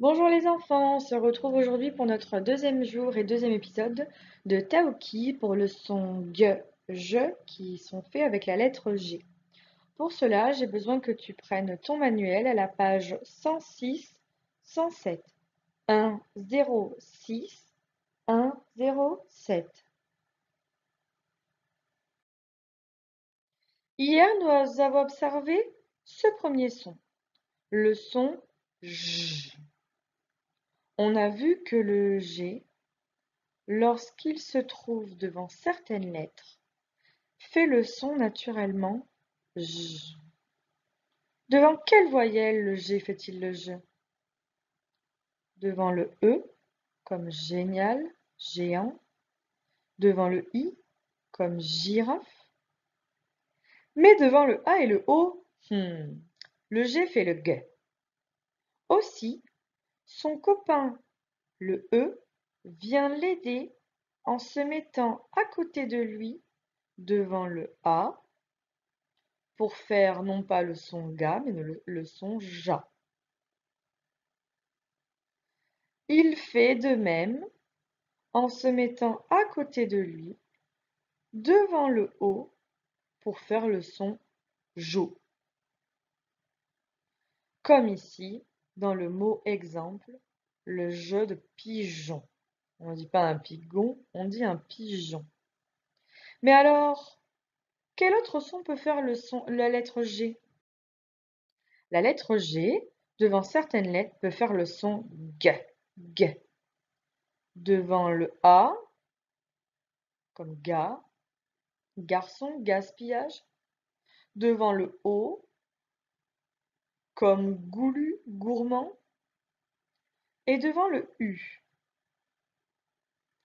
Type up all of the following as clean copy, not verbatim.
Bonjour les enfants, on se retrouve aujourd'hui pour notre deuxième jour et deuxième épisode de Taoki pour le son G, je qui sont faits avec la lettre G. Pour cela, j'ai besoin que tu prennes ton manuel à la page 106-107. 106-107. Hier, nous avons observé ce premier son, le son J. On a vu que le G, lorsqu'il se trouve devant certaines lettres, fait le son naturellement J. Devant quelle voyelle le G fait-il le J? Devant le E, comme génial, géant. Devant le I, comme girafe. Mais devant le A et le O, le G fait le G. Aussi, son copain, le E, vient l'aider en se mettant à côté de lui, devant le A, pour faire non pas le son ga, mais le son ja. Il fait de même en se mettant à côté de lui, devant le O, pour faire le son jo. Comme ici, dans le mot exemple, le jeu de pigeon. On ne dit pas un pigon, on dit un pigeon. Mais alors, quel autre son peut faire la lettre G? La lettre G, devant certaines lettres, peut faire le son G, G. Devant le A, comme ga, garçon, gaspillage. Devant le O, comme goulu, gourmand. Et devant le U,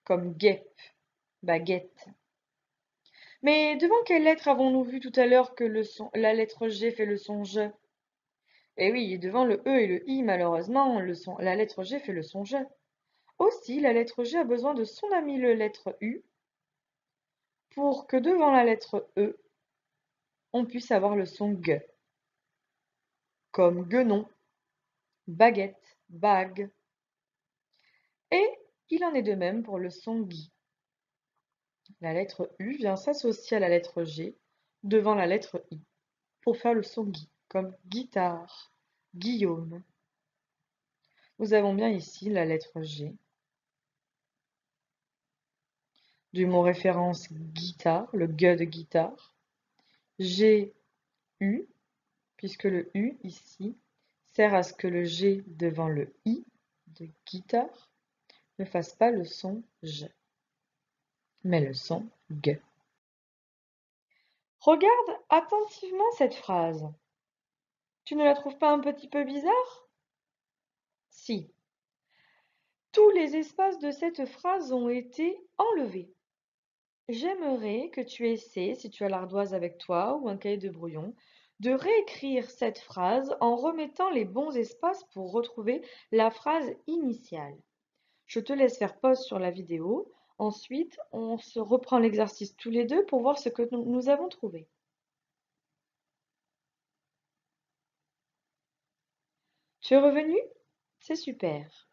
comme guêpe, baguette. Mais devant quelle lettre avons-nous vu tout à l'heure que la lettre G fait le son je? Eh oui, devant le E et le I, malheureusement, la lettre G fait le son je. Aussi, la lettre G a besoin de son ami la lettre U pour que devant la lettre E, on puisse avoir le son G, comme guenon, baguette, bague. Et il en est de même pour le son GUI. La lettre U vient s'associer à la lettre G devant la lettre I pour faire le son GUI, comme guitare, Guillaume. Nous avons bien ici la lettre G du mot référence guitare, le G de guitare. G, U, puisque le U ici sert à ce que le G devant le I de guitare ne fasse pas le son J, mais le son G. Regarde attentivement cette phrase. Tu ne la trouves pas un petit peu bizarre? Si. Tous les espaces de cette phrase ont été enlevés. J'aimerais que tu essaies, si tu as l'ardoise avec toi ou un cahier de brouillon, de réécrire cette phrase en remettant les bons espaces pour retrouver la phrase initiale. Je te laisse faire pause sur la vidéo. Ensuite, on se reprend l'exercice tous les deux pour voir ce que nous avons trouvé. Tu es revenu? C'est super.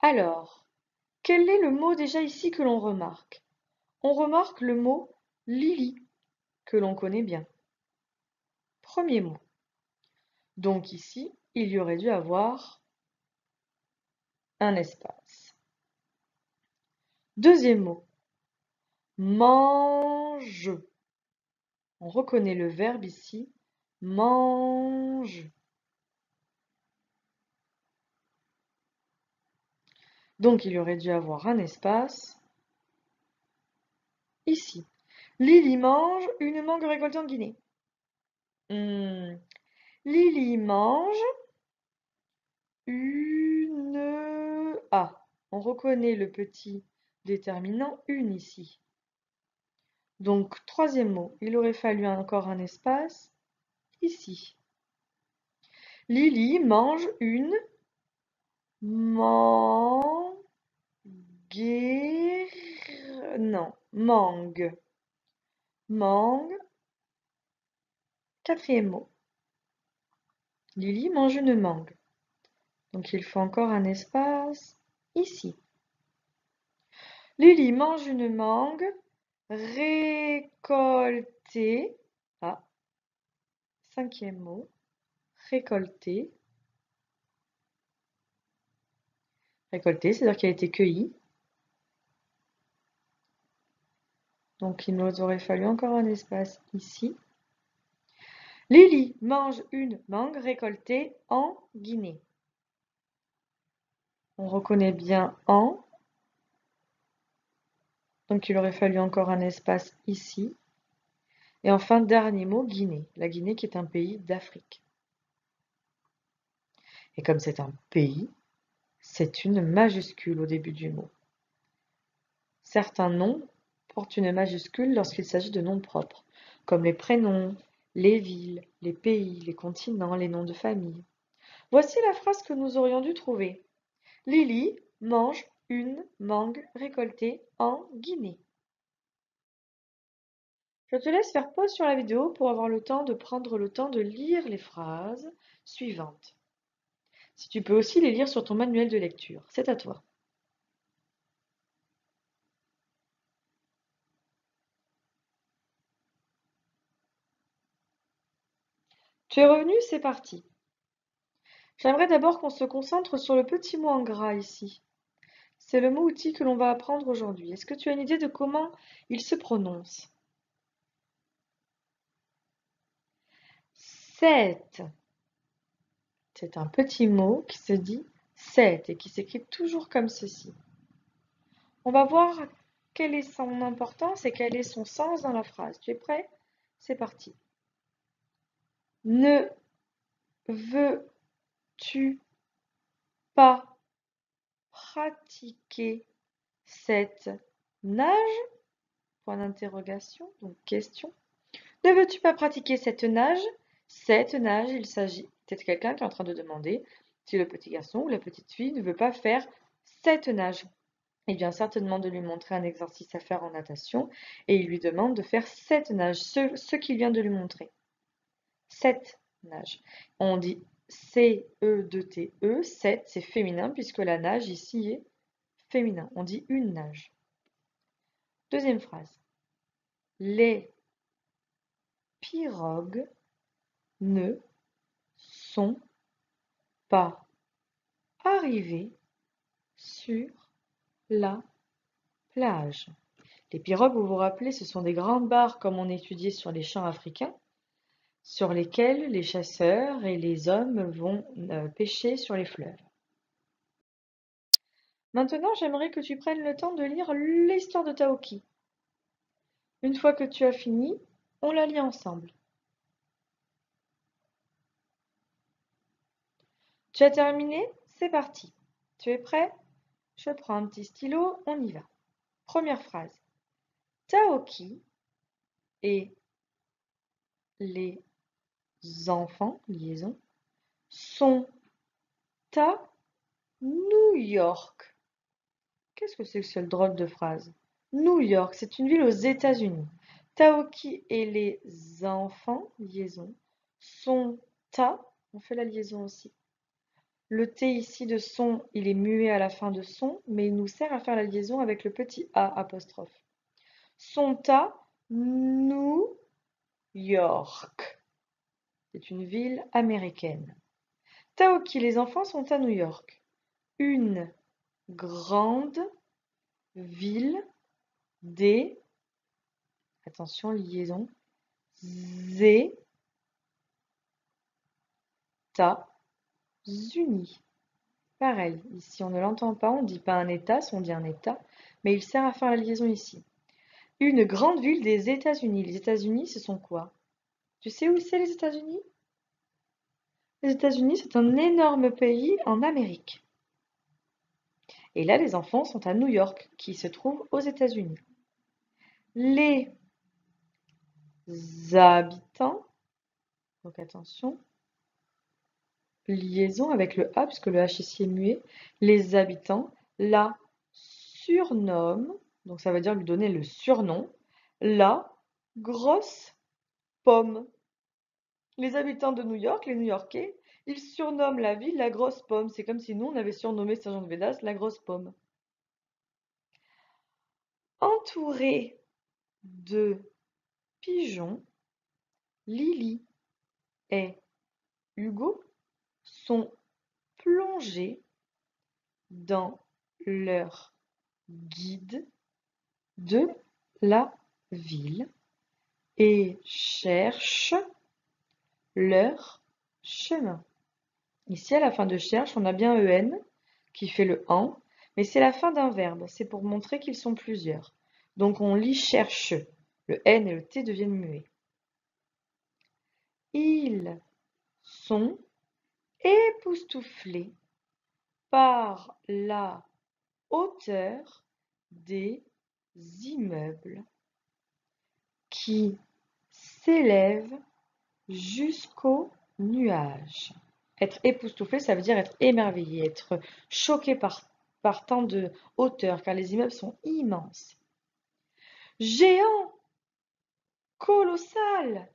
Alors, quel est le mot déjà ici que l'on remarque? On remarque le mot Lily, que l'on connaît bien. Premier mot. Donc ici, il y aurait dû avoir un espace. Deuxième mot. Mange. On reconnaît le verbe ici. Mange. Donc il y aurait dû avoir un espace ici. Lily mange une mangue récoltée en Guinée. Lily mange une A. On reconnaît le petit déterminant une ici. Donc, troisième mot, il aurait fallu encore un espace ici. Lily mange une mangue. Non, mangue. Mangue. Quatrième mot. Lily mange une mangue. Donc il faut encore un espace ici. Lily mange une mangue récoltée. Ah, cinquième mot. Récoltée. Récoltée, c'est-à-dire qu'elle a été cueillie. Donc il nous aurait fallu encore un espace ici. Lily mange une mangue récoltée en Guinée. On reconnaît bien en. Donc il aurait fallu encore un espace ici. Et enfin, dernier mot, Guinée. La Guinée qui est un pays d'Afrique. Et comme c'est un pays, c'est une majuscule au début du mot. Certains noms portent une majuscule lorsqu'il s'agit de noms propres, comme les prénoms, les villes, les pays, les continents, les noms de famille. Voici la phrase que nous aurions dû trouver. Lily mange une mangue récoltée en Guinée. Je te laisse faire pause sur la vidéo pour avoir le temps de prendre le temps de lire les phrases suivantes. Si tu peux aussi les lire sur ton manuel de lecture, c'est à toi. Tu es revenu, c'est parti. J'aimerais d'abord qu'on se concentre sur le petit mot en gras ici. C'est le mot outil que l'on va apprendre aujourd'hui. Est-ce que tu as une idée de comment il se prononce? Set. C'est un petit mot qui se dit set et qui s'écrit toujours comme ceci. On va voir quelle est son importance et quel est son sens dans la phrase. Tu es prêt? C'est parti. Ne veux-tu pas pratiquer cette nage? Point d'interrogation, donc question. Ne veux-tu pas pratiquer cette nage? Cette nage, il s'agit peut-être quelqu'un qui est en train de demander si le petit garçon ou la petite fille ne veut pas faire cette nage. Il vient certainement de lui montrer un exercice à faire en natation et il lui demande de faire cette nage, ce qu'il vient de lui montrer. Cette nage. On dit C-E-2-T-E, cette c'est féminin puisque la nage ici est féminin. On dit une nage. Deuxième phrase. Les pirogues ne sont pas arrivées sur la plage. Les pirogues, vous vous rappelez, ce sont des grandes barques comme on étudiait sur les champs africains, sur lesquelles les chasseurs et les hommes vont pêcher sur les fleuves. Maintenant, j'aimerais que tu prennes le temps de lire l'histoire de Taoki. Une fois que tu as fini, on la lit ensemble. Tu as terminé? C'est parti. Tu es prêt? Je prends un petit stylo, on y va. Première phrase. Taoki et les enfants, liaison, sont à New York. Qu'est-ce que c'est que cette drôle de phrase? New York, c'est une ville aux États-Unis. Taoki et les enfants, liaison, sont à, on fait la liaison aussi. Le T ici de son, il est muet à la fin de son, mais il nous sert à faire la liaison avec le petit A apostrophe. Sont à New York. C'est une ville américaine. Taoki, les enfants sont à New York. Une grande ville des, attention, liaison, États-Unis. Pareil, ici on ne l'entend pas, on ne dit pas un État, on dit un État, mais il sert à faire la liaison ici. Une grande ville des États-Unis. Les États-Unis, ce sont quoi? Tu sais où c'est les États-Unis? Les États-Unis, c'est un énorme pays en Amérique. Et là, les enfants sont à New York, qui se trouve aux États-Unis. Les habitants, donc attention, liaison avec le A, puisque le H ici est muet, les habitants la surnomment, donc ça veut dire lui donner le surnom, la grosse pomme. Les habitants de New York, les New-Yorkais, Il surnomme la ville la grosse pomme. C'est comme si nous, on avait surnommé Saint-Jean-de-Védas la grosse pomme. Entourée de pigeons, Lily et Hugo sont plongés dans leur guide de la ville et cherchent leur chemin. Ici, à la fin de cherche, on a bien EN qui fait le en, mais c'est la fin d'un verbe. C'est pour montrer qu'ils sont plusieurs. Donc on lit cherche. Le N et le T deviennent muets. Ils sont époustouflés par la hauteur des immeubles qui s'élèvent jusqu'aux nuages. Être époustouflé, ça veut dire être émerveillé, être choqué par tant de hauteur, car les immeubles sont immenses. Géant, colossal,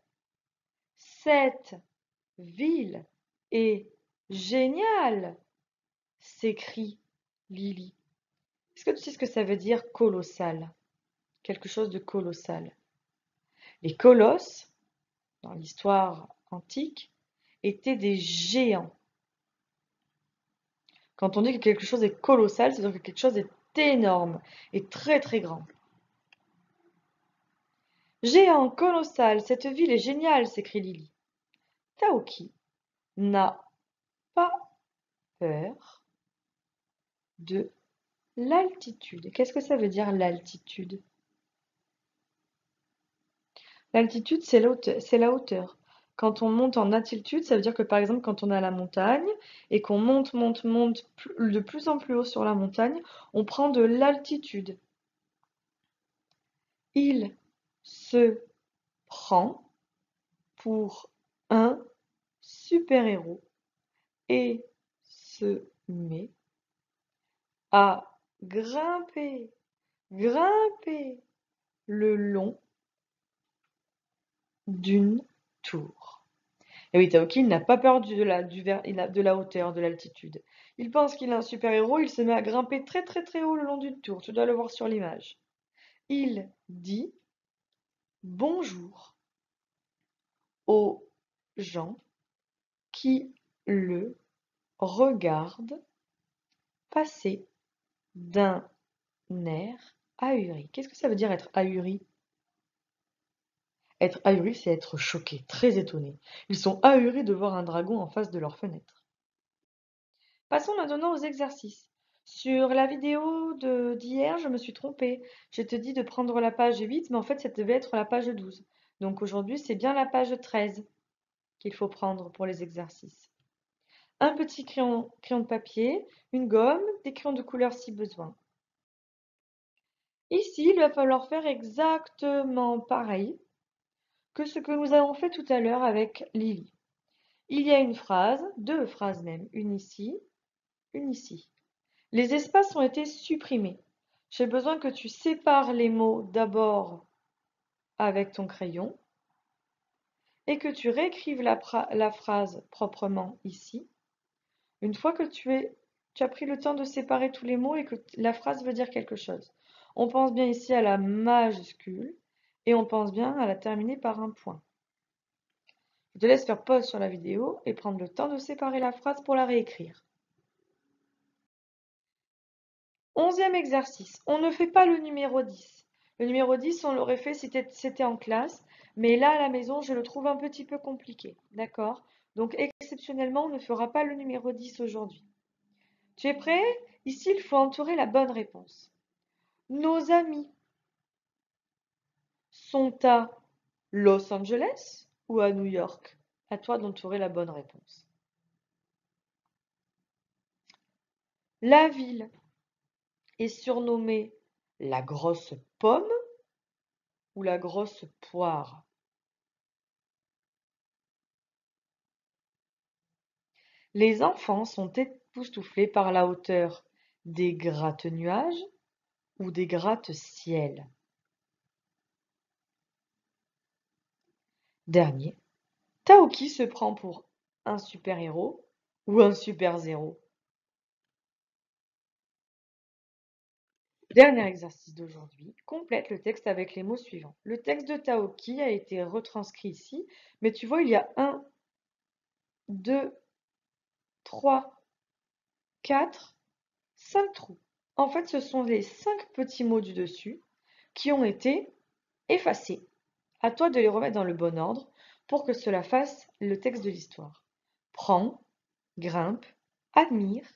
cette ville est géniale, s'écrie Lily. Est-ce que tu sais ce que ça veut dire colossal? Quelque chose de colossal. Les colosses, dans l'histoire antique, étaient des géants. Quand on dit que quelque chose est colossal, c'est-à-dire que quelque chose est énorme et très très grand. Géant, colossal, cette ville est géniale, s'écrie Lily. Taoki n'a pas peur de l'altitude. Qu'est-ce que ça veut dire l'altitude? L'altitude, c'est la hauteur. Quand on monte en altitude, ça veut dire que par exemple, quand on est à la montagne et qu'on monte de plus en plus haut sur la montagne, on prend de l'altitude. Il se prend pour un super-héros et se met à grimper le long d'une tour. Et oui, Taoki n'a pas peur de la hauteur, de l'altitude. Il pense qu'il est un super-héros, il se met à grimper très très très haut le long d'une tour. Tu dois le voir sur l'image. Il dit bonjour aux gens qui le regardent passer d'un air ahuri. Qu'est-ce que ça veut dire être ahuri? Être ahuri, c'est être choqué, très étonné. Ils sont ahuris de voir un dragon en face de leur fenêtre. Passons maintenant aux exercices. Sur la vidéo d'hier, je me suis trompée. Je te dis de prendre la page 8, mais en fait, ça devait être la page 12. Donc aujourd'hui, c'est bien la page 13 qu'il faut prendre pour les exercices. Un petit crayon de papier, une gomme, des crayons de couleur si besoin. Ici, il va falloir faire exactement pareil que ce que nous avons fait tout à l'heure avec Lily. Il y a une phrase, deux phrases même, une ici, une ici. Les espaces ont été supprimés. J'ai besoin que tu sépares les mots d'abord avec ton crayon et que tu réécrives la phrase proprement ici. Une fois que tu as pris le temps de séparer tous les mots et que la phrase veut dire quelque chose. On pense bien ici à la majuscule et on pense bien à la terminer par un point. Je te laisse faire pause sur la vidéo et prendre le temps de séparer la phrase pour la réécrire. 11e exercice. On ne fait pas le numéro 10. Le numéro 10, on l'aurait fait si c'était en classe, mais là, à la maison, je le trouve un petit peu compliqué. D'accord? Donc, exceptionnellement, on ne fera pas le numéro 10 aujourd'hui. Tu es prêt? Ici, il faut entourer la bonne réponse. Nos amis sont à Los Angeles ou à New York? À toi d'entourer la bonne réponse. La ville est surnommée la grosse pomme ou la grosse poire? Les enfants sont époustouflés par la hauteur des gratte-nuages ou des gratte-ciel? Dernier, Taoki se prend pour un super-héros ou un super-zéro? Dernier exercice d'aujourd'hui, complète le texte avec les mots suivants. Le texte de Taoki a été retranscrit ici, mais tu vois, il y a 1, 2, 3, 4, 5 trous. En fait, ce sont les 5 petits mots du dessus qui ont été effacés. À toi de les remettre dans le bon ordre pour que cela fasse le texte de l'histoire. Prends, grimpe, admire,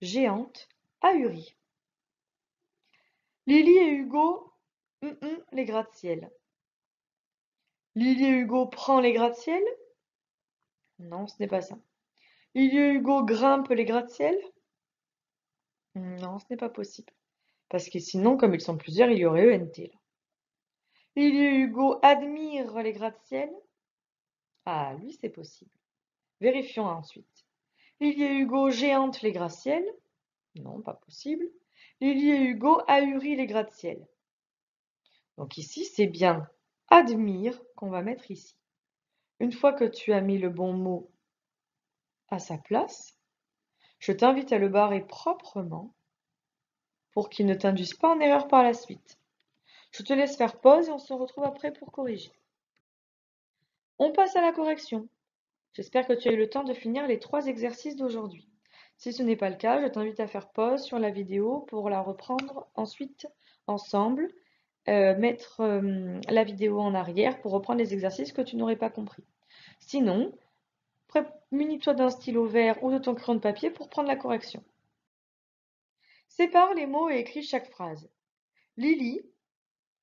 géante, ahurie. Lily et Hugo, les gratte-ciel. Lily et Hugo prend les gratte-ciel? Non, ce n'est pas ça. Lily et Hugo grimpe les gratte-ciel? Non, ce n'est pas possible. Parce que sinon, comme ils sont plusieurs, il y aurait ENT là. Lily et Hugo admirent les gratte-ciel? Ah, lui, c'est possible. Vérifions ensuite. Lily et Hugo géantent les gratte-ciel? Non, pas possible. Lily et Hugo ahurissent les gratte-ciel. Donc ici, c'est bien admire qu'on va mettre ici. Une fois que tu as mis le bon mot à sa place, je t'invite à le barrer proprement pour qu'il ne t'induise pas en erreur par la suite. Je te laisse faire pause et on se retrouve après pour corriger. On passe à la correction. J'espère que tu as eu le temps de finir les 3 exercices d'aujourd'hui. Si ce n'est pas le cas, je t'invite à faire pause sur la vidéo pour la reprendre ensuite ensemble, mettre la vidéo en arrière pour reprendre les exercices que tu n'aurais pas compris. Sinon, munis-toi d'un stylo vert ou de ton crayon de papier pour prendre la correction. Sépare les mots et écris chaque phrase. Lily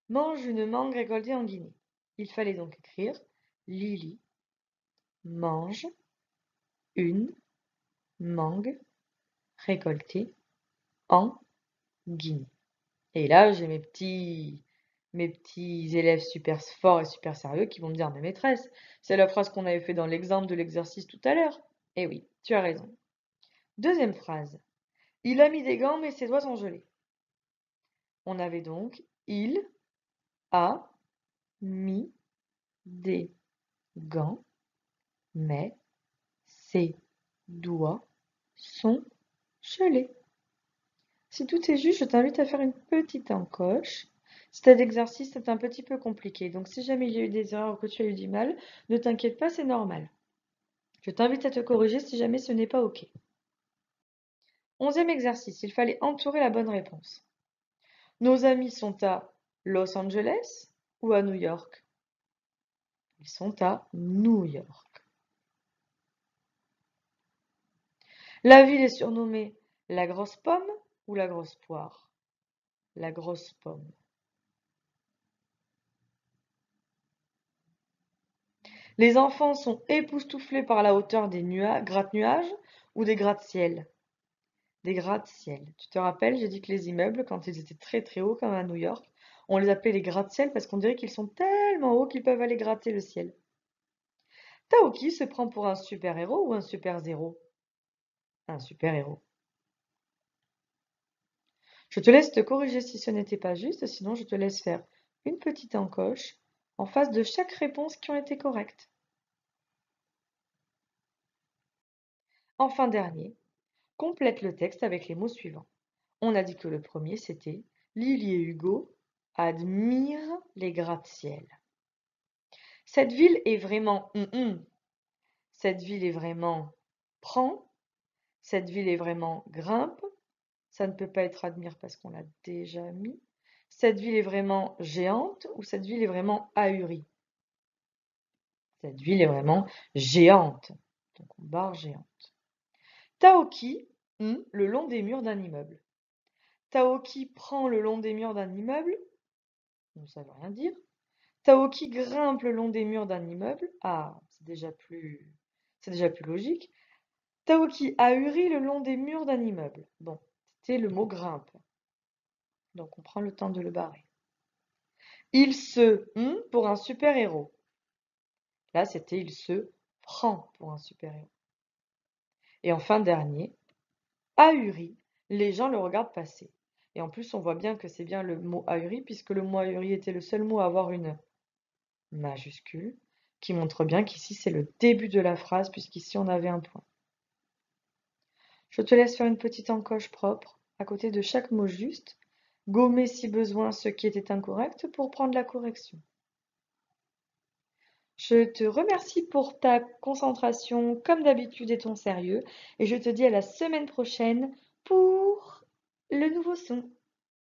mange une mangue récoltée en Guinée. Il fallait donc écrire Lily mange une mangue récoltée en Guinée. Et là, j'ai mes petits élèves super forts et super sérieux qui vont me dire, mais maîtresse, c'est la phrase qu'on avait fait dans l'exemple de l'exercice tout à l'heure. Eh oui, tu as raison. Deuxième phrase. Il a mis des gants, mais ses doigts sont gelés. On avait donc il a mis des gants, mais ses doigts sont gelés. Si tout est juste, je t'invite à faire une petite encoche. Cet exercice est un petit peu compliqué, donc si jamais il y a eu des erreurs ou que tu as eu du mal, ne t'inquiète pas, c'est normal. Je t'invite à te corriger si jamais ce n'est pas OK. 11e exercice, il fallait entourer la bonne réponse. Nos amis sont à Los Angeles ou à New York? Ils sont à New York. La ville est surnommée la grosse pomme ou la grosse poire? La grosse pomme. Les enfants sont époustouflés par la hauteur des gratte-nuages ou des gratte-ciel? Des gratte-ciel. Tu te rappelles, j'ai dit que les immeubles, quand ils étaient très très hauts, comme à New York, on les appelait les gratte-ciel parce qu'on dirait qu'ils sont tellement hauts qu'ils peuvent aller gratter le ciel. Taoki se prend pour un super-héros ou un super-zéro? Un super-héros. Je te laisse te corriger si ce n'était pas juste, sinon je te laisse faire une petite encoche en face de chaque réponse qui ont été correctes. Enfin dernier, complète le texte avec les mots suivants. On a dit que le premier c'était Lily et Hugo admirent les gratte-ciel. Cette ville est vraiment Cette ville est vraiment prend. Cette ville est vraiment grimpe. Ça ne peut pas être admire parce qu'on l'a déjà mis. Cette ville est vraiment géante ou cette ville est vraiment ahurie? Cette ville est vraiment géante. Donc on barre géante. Taoki, le long des murs d'un immeuble. Taoki prend le long des murs d'un immeuble. Ça veut rien dire. Taoki grimpe le long des murs d'un immeuble. Ah, c'est déjà plus logique. Taoki ahurit le long des murs d'un immeuble. Bon, c'était le mot grimpe. Donc on prend le temps de le barrer. Il se pour un super-héros. Là, c'était il se prend pour un super-héros. Et enfin, dernier, ahuri, les gens le regardent passer. Et en plus, on voit bien que c'est bien le mot ahuri, puisque le mot ahuri était le seul mot à avoir une majuscule, qui montre bien qu'ici c'est le début de la phrase, puisqu'ici on avait un point. Je te laisse faire une petite encoche propre à côté de chaque mot juste, gommer si besoin ce qui était incorrect pour prendre la correction. Je te remercie pour ta concentration comme d'habitude et ton sérieux, et je te dis à la semaine prochaine pour le nouveau son.